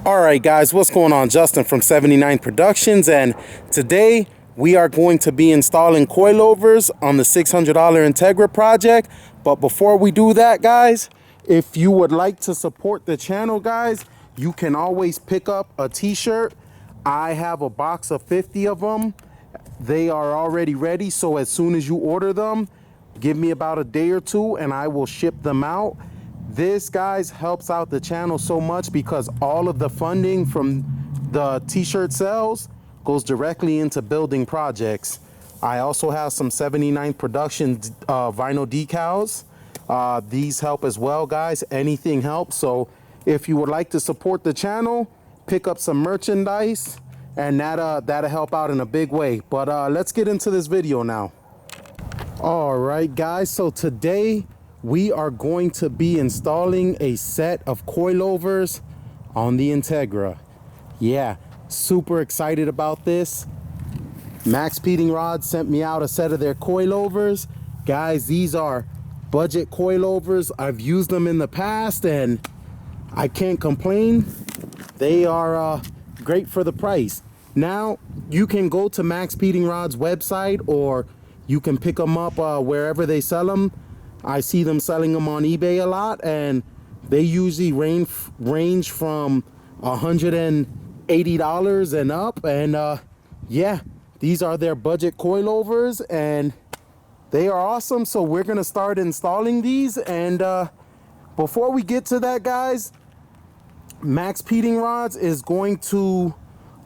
Alright guys, what's going on? Justin from 79 Productions, and today we are going to be installing coilovers on the $600 Integra project. But before we do that, guys, if you would like to support the channel, guys, you can always pick up a t-shirt. I have a box of 50 of them. They are already ready, so as soon as you order them, give me about a day or two and I will ship them out. This, guys, helps out the channel so much because all of the funding from the t-shirt sales goes directly into building projects. I also have some 79 Production vinyl decals. These help as well, guys. Anything helps. So if you would like to support the channel, pick up some merchandise, and that'll help out in a big way. But let's get into this video now. All right, guys, so today we are going to be installing a set of coilovers on the Integra. Yeah, super excited about this. Maxpeedingrods sent me out a set of their coilovers. Guys, these are budget coilovers. I've used them in the past and I can't complain. They are great for the price. Now, you can go to Maxpeedingrods website or you can pick them up wherever they sell them. I see them selling them on eBay a lot, and they usually range from $180 and up. And yeah, these are their budget coilovers and they are awesome. So we're gonna start installing these. And before we get to that, guys, Maxpeedingrods is going to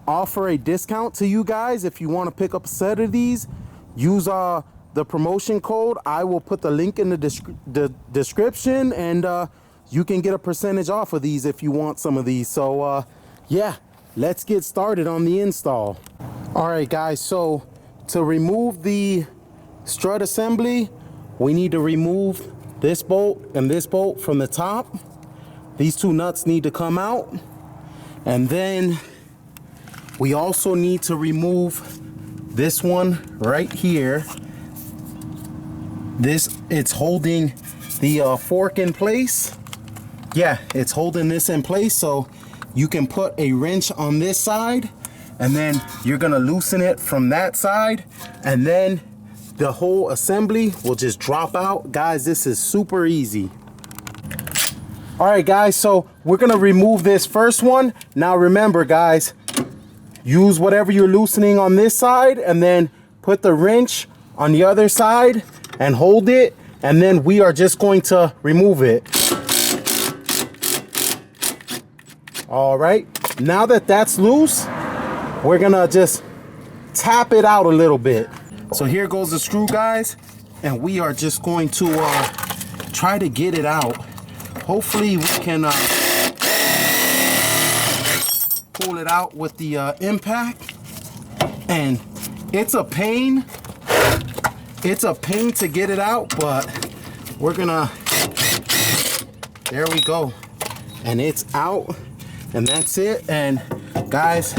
offer a discount to you guys. If you want to pick up a set of these, use the promotion code. I will put the link in the description, and you can get a percentage off of these if you want some of these. So yeah, let's get started on the install. All right, guys, so to remove the strut assembly, we need to remove this bolt and this bolt from the top. These two nuts need to come out, and then we also need to remove this one right here. It's holding the fork in place. Yeah, it's holding this in place, so you can put a wrench on this side and then you're gonna loosen it from that side, and then the whole assembly will just drop out. Guys, this is super easy. All right, guys, so we're gonna remove this first one. Now remember, guys, use whatever you're loosening on this side and then put the wrench on the other side and hold it, and then we are just going to remove it. All right, now that that's loose, we're gonna just tap it out a little bit. So here goes the screw, guys, and we are just going to try to get it out. Hopefully we can pull it out with the impact. And it's a pain. It's a pain to get it out, but we're gonna, there we go. And it's out, and that's it. And guys,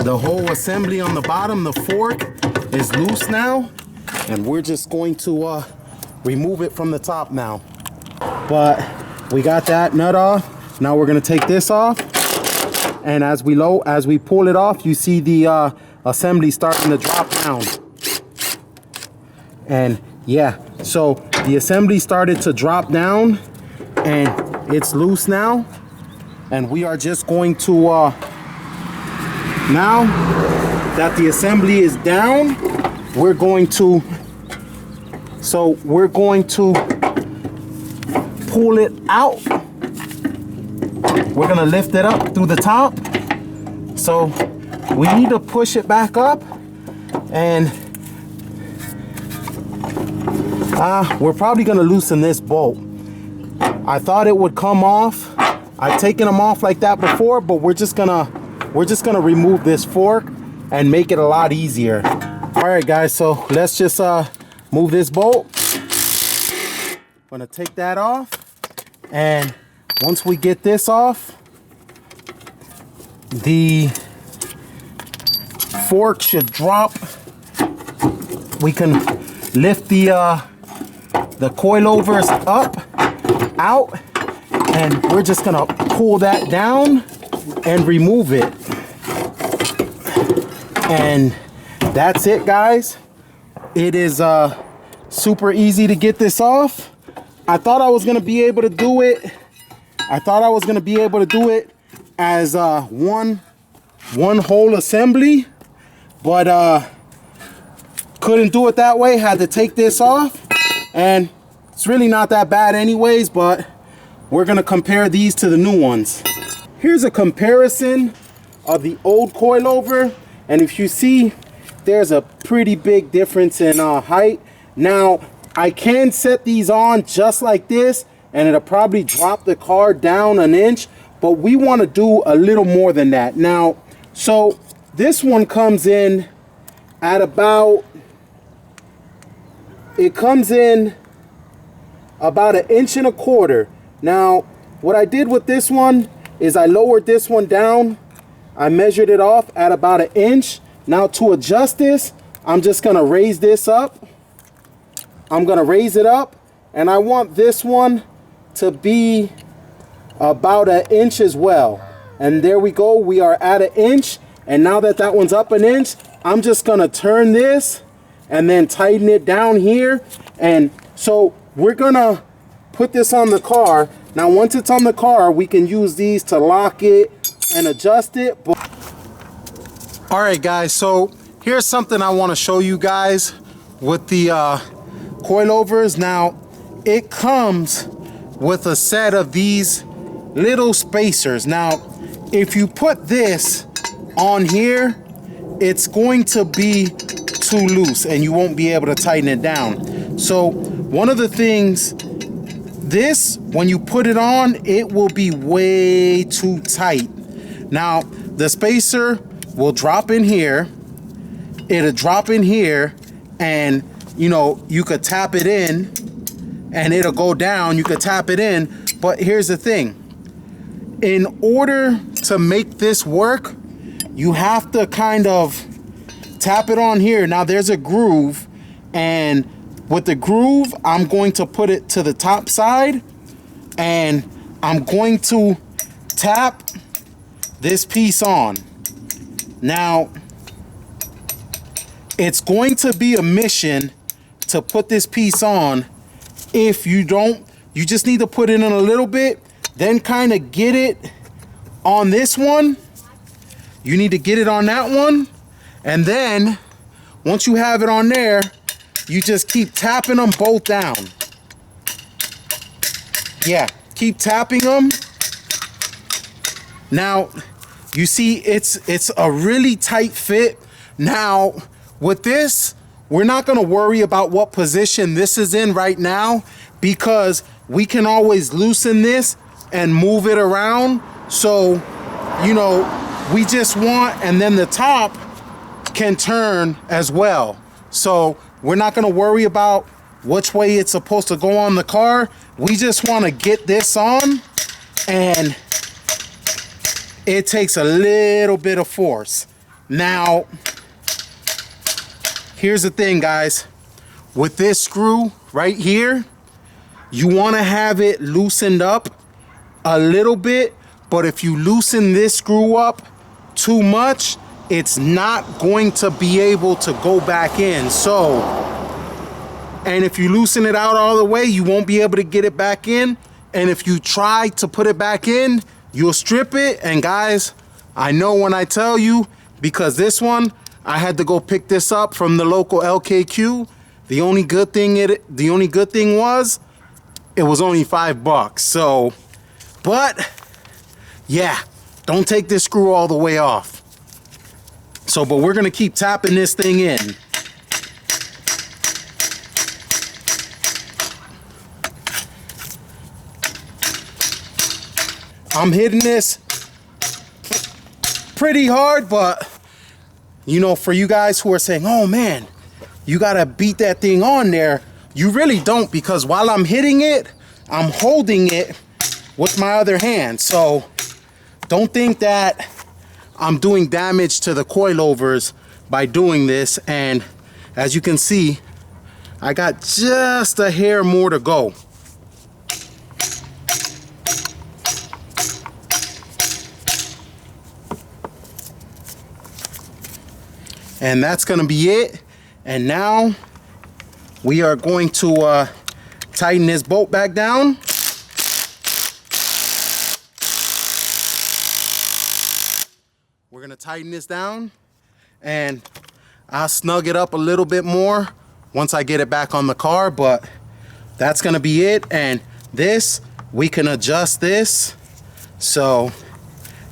the whole assembly on the bottom, the fork, is loose now. And we're just going to remove it from the top now. But we got that nut off. Now we're gonna take this off. And as we pull it off, you see the assembly starting to drop down. And yeah, so the assembly started to drop down and it's loose now. And we are just going to, now that the assembly is down, we're going to pull it out. We're gonna lift it up through the top. So we need to push it back up, and we're probably gonna loosen this bolt. I thought it would come off. I've taken them off like that before, but we're just gonna remove this fork and make it a lot easier. All right, guys, so let's just move this bolt. I'm gonna take that off, and once we get this off, the fork should drop. We can lift the coilovers up, out, and we're just gonna pull that down and remove it. And that's it, guys. It is super easy to get this off. I thought I was gonna be able to do it. As one whole assembly, but couldn't do it that way. Had to take this off, and it's really not that bad anyways, but we're gonna compare these to the new ones. Here's a comparison of the old coilover, and if you see, there's a pretty big difference in height. Now, I can set these on just like this, and it'll probably drop the car down an inch, but we want to do a little more than that. Now, so this one comes in at about, it comes in about 1.25 inches. Now, what I did with this one is I lowered this one down. I measured it off at about 1 inch. Now, to adjust this, I'm just gonna raise this up. I'm gonna raise it up, and I want this one to be about 1 inch as well. And there we go, we are at 1 inch. And now that that one's up 1 inch, I'm just gonna turn this and then tighten it down here. And so we're gonna put this on the car. Now, once it's on the car, we can use these to lock it and adjust it. All right, guys, so here's something I wanna show you guys with the coilovers. Now, it comes with a set of these little spacers. Now, if you put this on here, it's going to be too loose and you won't be able to tighten it down. So one of the things, this, when you put it on, it will be way too tight. Now, the spacer will drop in here, it'll drop in here, and you know, you could tap it in and it'll go down, you could tap it in. But here's the thing, in order to make this work, you have to kind of tap it on here. Now there's a groove, and with the groove, I'm going to put it to the top side, and I'm going to tap this piece on. Now, it's going to be a mission to put this piece on. If you don't, you just need to put it in a little bit, then kind of get it on this one. You need to get it on that one, and then once you have it on there, you just keep tapping them both down. Yeah, keep tapping them. Now, you see, it's a really tight fit. Now, with this, we're not gonna worry about what position this is in right now, because we can always loosen this and move it around. So, you know, we just want, and then the top can turn as well. So we're not gonna worry about which way it's supposed to go on the car. We just wanna get this on, and it takes a little bit of force. Now, here's the thing, guys. With this screw right here, you wanna have it loosened up a little bit, but if you loosen this screw up too much, it's not going to be able to go back in. So, and if you loosen it out all the way, you won't be able to get it back in. And if you try to put it back in, you'll strip it. And guys, I know when I tell you, because this one, I had to go pick this up from the local LKQ. The only good thing was, it was only $5. So, but yeah, don't take this screw all the way off. So, but we're gonna keep tapping this thing in. I'm hitting this pretty hard, but you know, for you guys who are saying, oh man, you gotta beat that thing on there, you really don't, because while I'm hitting it, I'm holding it with my other hand. So don't think that I'm doing damage to the coilovers by doing this. And as you can see, I got just a hair more to go. And that's gonna be it. And now we are going to tighten this bolt back down. We're gonna tighten this down, and I'll snug it up a little bit more once I get it back on the car, but that's gonna be it. And this, we can adjust this. So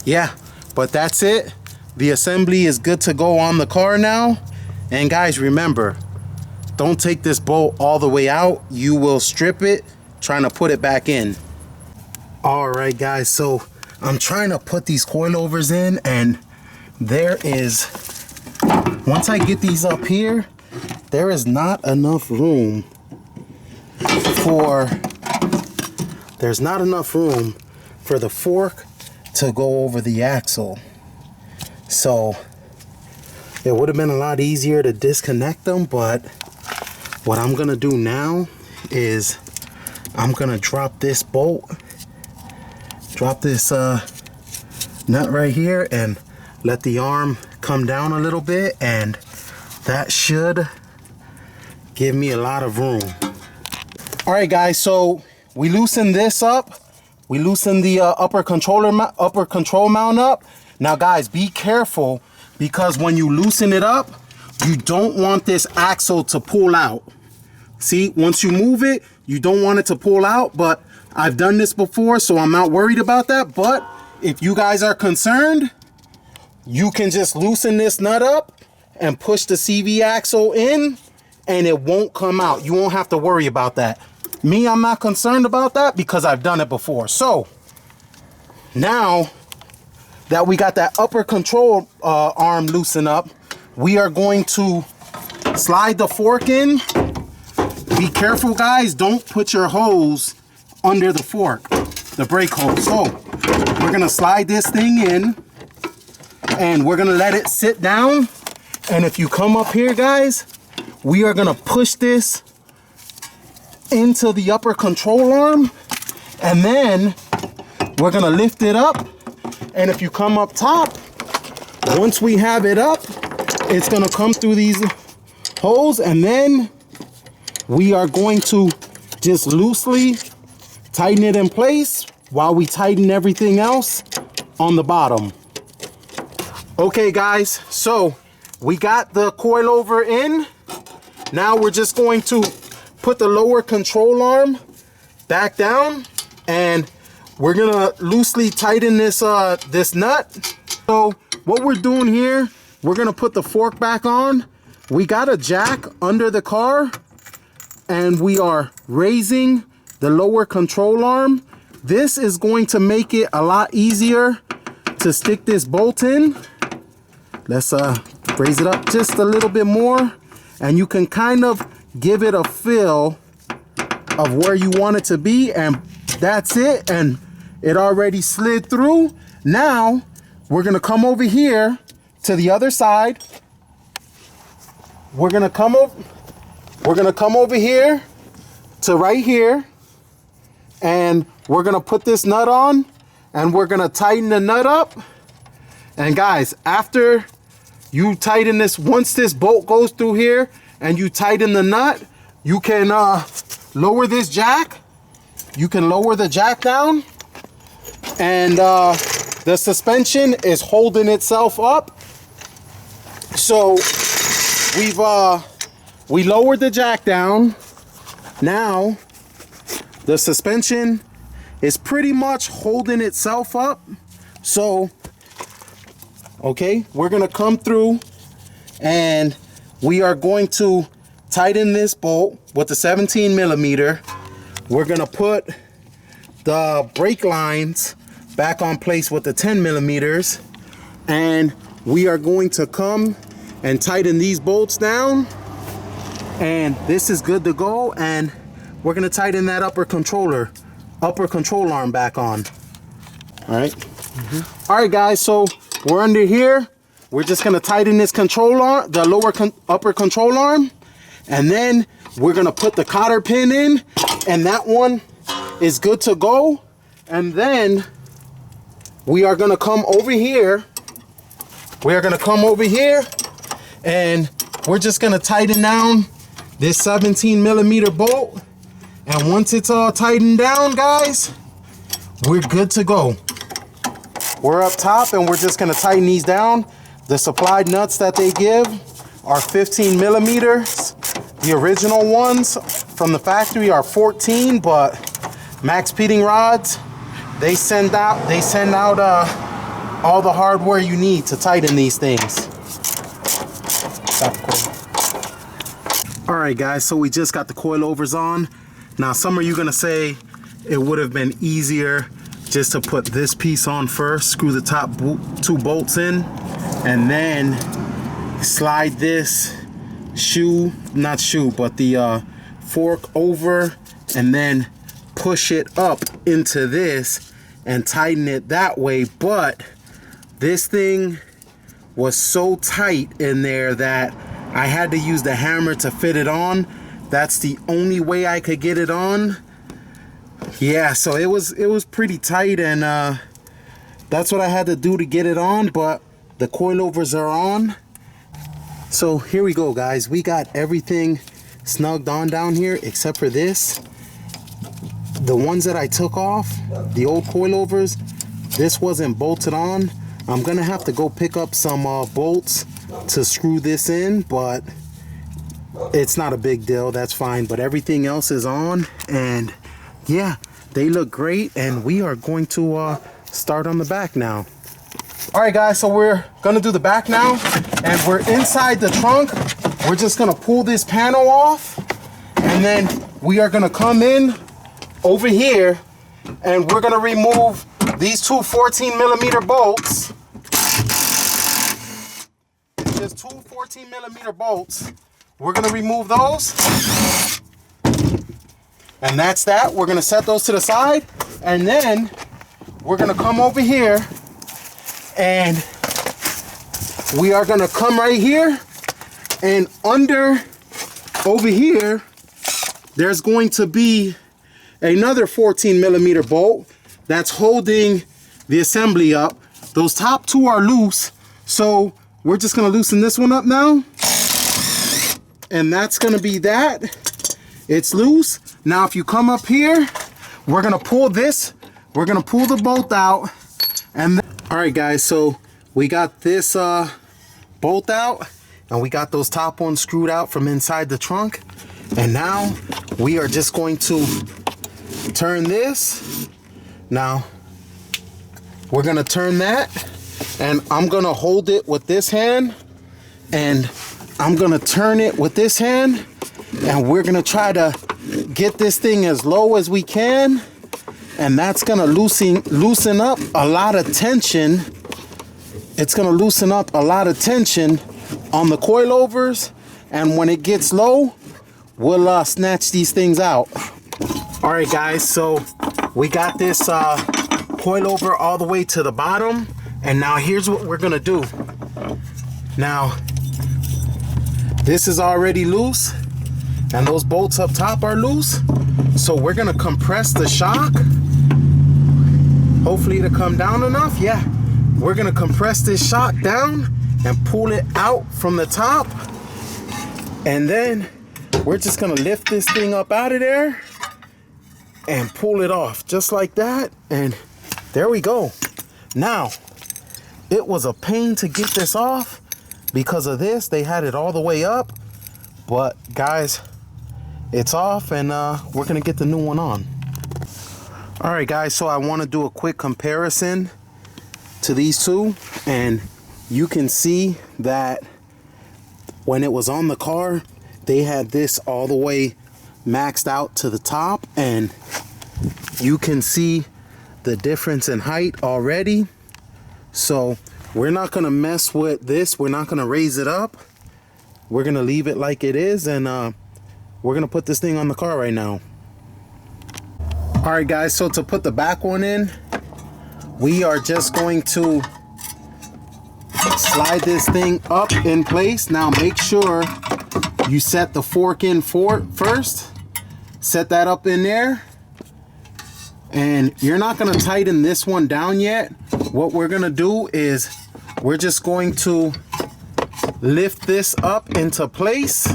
yeah, but that's it. The assembly is good to go on the car now. And guys, remember, don't take this bolt all the way out. You will strip it trying to put it back in. All right guys, so I'm trying to put these coilovers in, and there is, once I get these up here, there is not enough room for, there's not enough room for the fork to go over the axle. So it would have been a lot easier to disconnect them, but what I'm gonna do now is I'm gonna drop this bolt, drop this nut right here, and let the arm come down a little bit, and that should give me a lot of room. All right guys, so we loosen this up. We loosen the upper control mount up. Now guys, be careful, because when you loosen it up, you don't want this axle to pull out. See, once you move it, you don't want it to pull out, but I've done this before, so I'm not worried about that. But if you guys are concerned, you can just loosen this nut up and push the CV axle in, and it won't come out. You won't have to worry about that. Me, I'm not concerned about that because I've done it before. So now that we got that upper control arm loosened up, we are going to slide the fork in. Be careful guys, don't put your hose under the fork, the brake hose. So we're gonna slide this thing in, and we're gonna let it sit down. And if you come up here guys, we are gonna push this into the upper control arm, and then we're gonna lift it up. And if you come up top, once we have it up, it's gonna come through these holes, and then we are going to just loosely tighten it in place while we tighten everything else on the bottom. Okay guys, so we got the coilover in. Now we're just going to put the lower control arm back down, and we're gonna loosely tighten this this nut. So what we're doing here, we're gonna put the fork back on. We got a jack under the car, and we are raising the lower control arm. This is going to make it a lot easier to stick this bolt in. Let's raise it up just a little bit more, and you can kind of give it a feel of where you want it to be, and that's it. And it already slid through. Now we're gonna come over here to the other side. We're gonna come over here to right here, and we're gonna put this nut on, and we're gonna tighten the nut up. And guys, after you tighten this, once this bolt goes through here and you tighten the nut, you can lower this jack. You can lower the jack down, and the suspension is holding itself up. So we lowered the jack down. Now the suspension is pretty much holding itself up. So okay, we're gonna come through, and we are going to tighten this bolt with the 17 millimeter. We're gonna put the brake lines back on place with the 10 millimeters, and we are going to come and tighten these bolts down, and this is good to go. And we're gonna tighten that upper control arm back on. All right. All right guys, so we're under here. We're just gonna tighten this control arm, the upper control arm, and then we're gonna put the cotter pin in, and that one is good to go. And then we are gonna come over here. We are gonna come over here, And we're just gonna tighten down this 17mm bolt. And once it's all tightened down, guys, we're good to go. We're up top and we're just gonna tighten these down. The supplied nuts that they give are 15mm. The original ones from the factory are 14, but Max Peeding Rods, they send out all the hardware you need to tighten these things. All right, guys, so we just got the coilovers on. Now, some of you gonna say it would have been easier just to put this piece on first, screw the top 2 bolts in, and then slide this the fork over, and then push it up into this and tighten it that way. But this thing was so tight in there that I had to use the hammer to fit it on. That's the only way I could get it on. Yeah, so it was pretty tight, and that's what I had to do to get it on, but the coilovers are on. So here we go, guys. We got everything snugged on down here except for this. The ones that I took off, the old coilovers, this wasn't bolted on. I'm gonna have to go pick up some bolts to screw this in, but it's not a big deal, that's fine. But everything else is on, and yeah, they look great, and we are going to start on the back now. All right, guys, so we're gonna do the back now, and we're inside the trunk. We're just gonna pull this panel off, and then we are gonna come in over here, and we're gonna remove these 2 14mm bolts. There's 2 14mm bolts. We're gonna remove those, and that's that. We're gonna set those to the side, and then we're gonna come over here, and we are gonna come right here, and over here there's going to be another 14mm bolt that's holding the assembly up. Those top 2 are loose, so we're just gonna loosen this one up now, and that's gonna be that. It's loose. Now if you come up here, we're gonna pull this, we're gonna pull the bolt out, and all right, guys, so we got this bolt out, and we got those top ones screwed out from inside the trunk, and now we are just going to turn this. Now we're gonna turn that, and I'm gonna hold it with this hand, and I'm gonna turn it with this hand, and we're gonna try to get this thing as low as we can, and that's gonna loosen up a lot of tension. It's gonna loosen up a lot of tension on the coilovers, and when it gets low, we'll snatch these things out. All right, guys, so we got this coilover all the way to the bottom, and now here's what we're gonna do. Now, this is already loose, and those bolts up top are loose, so we're gonna compress the shock. Hopefully it'll come down enough. Yeah, we're gonna compress this shock down and pull it out from the top, and then we're just gonna lift this thing up out of there and pull it off just like that, and there we go. Now, it was a pain to get this off because of this. They had it all the way up, but guys, it's off, and we're gonna get the new one on. All right, guys, so I want to do a quick comparison to these two, and you can see that when it was on the car, they had this all the way maxed out to the top, and you can see the difference in height already. So we're not gonna mess with this. We're not gonna raise it up. We're gonna leave it like it is, and we're gonna put this thing on the car right now. All right, guys, so to put the back one in, we are just going to slide this thing up in place. Now make sure you set the fork in first. Set that up in there, and you're not going to tighten this one down yet. What we're going to do is we're just going to lift this up into place.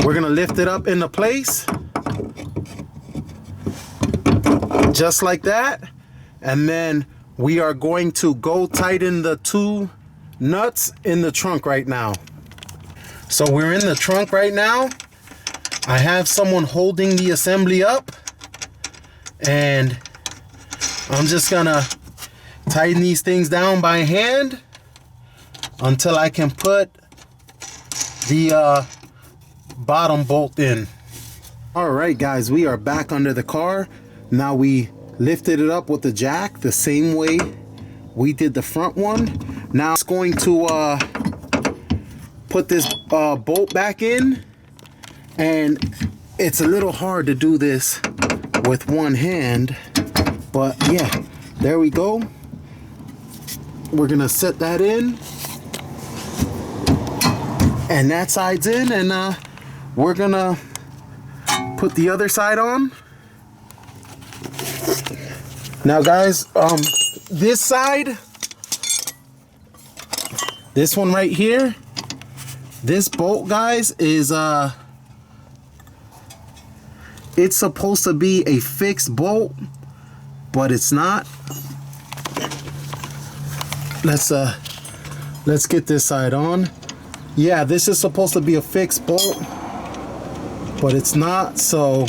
We're gonna lift it up into place. Just like that. And then we are going to go tighten the 2 nuts in the trunk right now. So we're in the trunk right now. I have someone holding the assembly up, and I'm just gonna tighten these things down by hand until I can put the bottom bolt in. All right, guys, we are back under the car. Now we lifted it up with the jack the same way we did the front one. Now it's going to put this bolt back in, and it's a little hard to do this with one hand, but yeah, there we go. We're gonna set that in, and that side's in, and we're gonna put the other side on. Now guys, this side, this one right here, this bolt, guys, is it's supposed to be a fixed bolt, but it's not. Let's get this side on. Yeah, this is supposed to be a fixed bolt, but it's not, so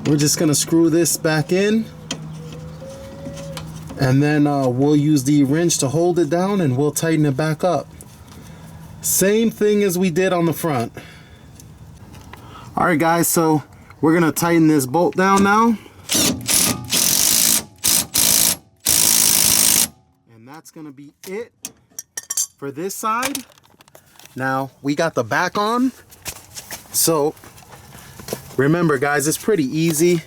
we're just gonna screw this back in, and then we'll use the wrench to hold it down, and we'll tighten it back up. Same thing as we did on the front. All right, guys, so we're gonna tighten this bolt down now. And that's gonna be it for this side. Now, we got the back on. So, remember, guys, it's pretty easy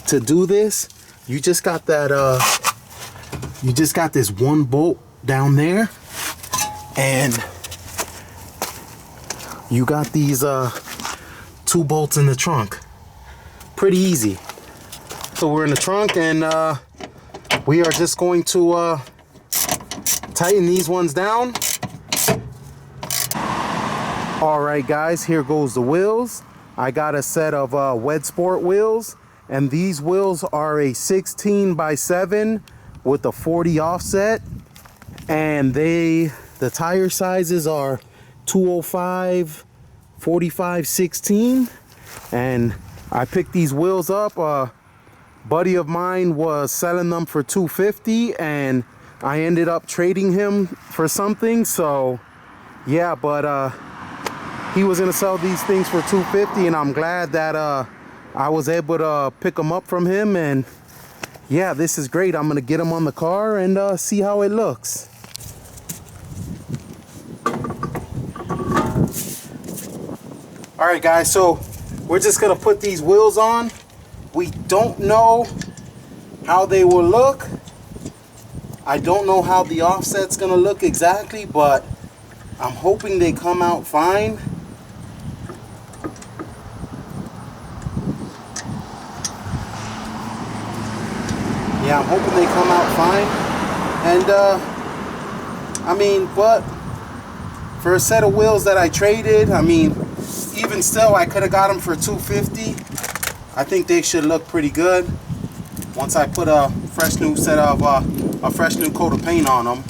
to do this. You just got that, you just got this one bolt down there, and you got these 2 bolts in the trunk. Pretty easy. So we're in the trunk, and we are just going to tighten these ones down. All right, guys, here goes the wheels. I got a set of Wed Sport wheels, and these wheels are a 16x7 with a 40 offset, and the tire sizes are 205, 45, 16, and I picked these wheels up. A buddy of mine was selling them for $250, and I ended up trading him for something. So yeah, but he was gonna sell these things for $250, and I'm glad that I was able to pick them up from him. And yeah, this is great. I'm gonna get them on the car and see how it looks. All right, guys, so we're just gonna put these wheels on. We don't know how they will look. I don't know how the offset's gonna look exactly, but I'm hoping they come out fine. Yeah, I'm hoping they come out fine. And I mean, but for a set of wheels that I traded, I mean, even still, I could have got them for $250. I think they should look pretty good once I put a fresh new set of a fresh new coat of paint on them.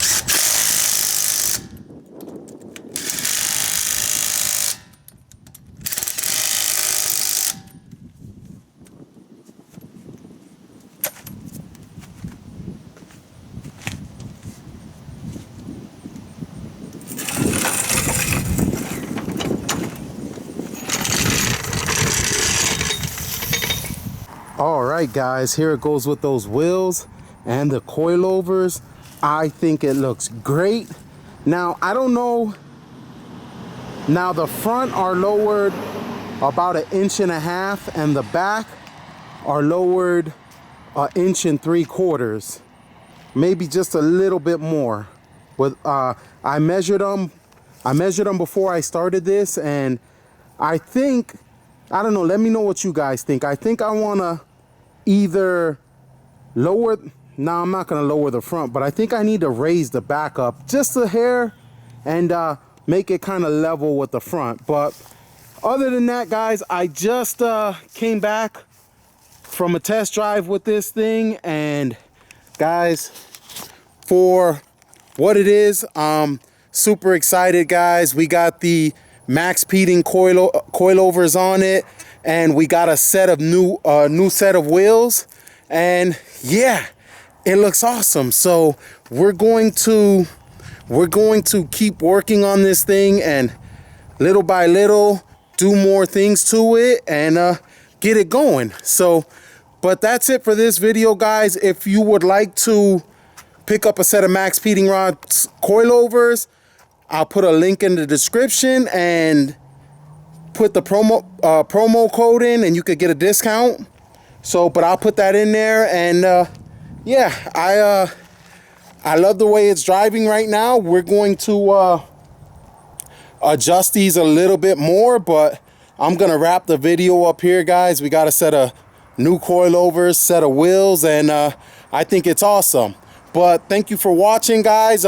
All right, guys, here it goes with those wheels and the coilovers. I think it looks great. Now, I don't know. Now, the front are lowered about 1.5 inches, and the back are lowered 1 3/4 inches, maybe just a little bit more. With I measured them before I started this, and I think, I don't know, let me know what you guys think. I think I want to either lower, no, I'm not going to lower the front, but I think I need to raise the back up just a hair, and make it kind of level with the front. But other than that, guys, I just came back from a test drive with this thing, and guys, for what it is, super excited, guys. We got the maxpeeding coilovers on it, and we got a set of new set of wheels, and yeah, it looks awesome. So we're going to keep working on this thing, and little by little do more things to it and get it going. So, but that's it for this video, guys. If you would like to pick up a set of maxpeedingrods coilovers, I'll put a link in the description and put the promo code in, and you could get a discount. So, but I'll put that in there, and yeah, I love the way it's driving right now. We're going to adjust these a little bit more, but I'm gonna wrap the video up here, guys. We got a set of new coilovers, set of wheels, and I think it's awesome. But thank you for watching, guys.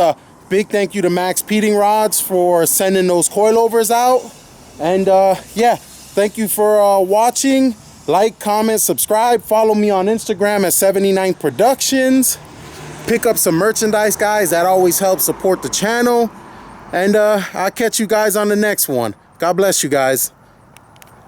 Big thank you to maxpeedingrods for sending those coilovers out. And yeah, thank you for watching. Like, comment, subscribe. Follow me on Instagram at 79 Productions. Pick up some merchandise, guys. That always helps support the channel. And I'll catch you guys on the next one. God bless you guys.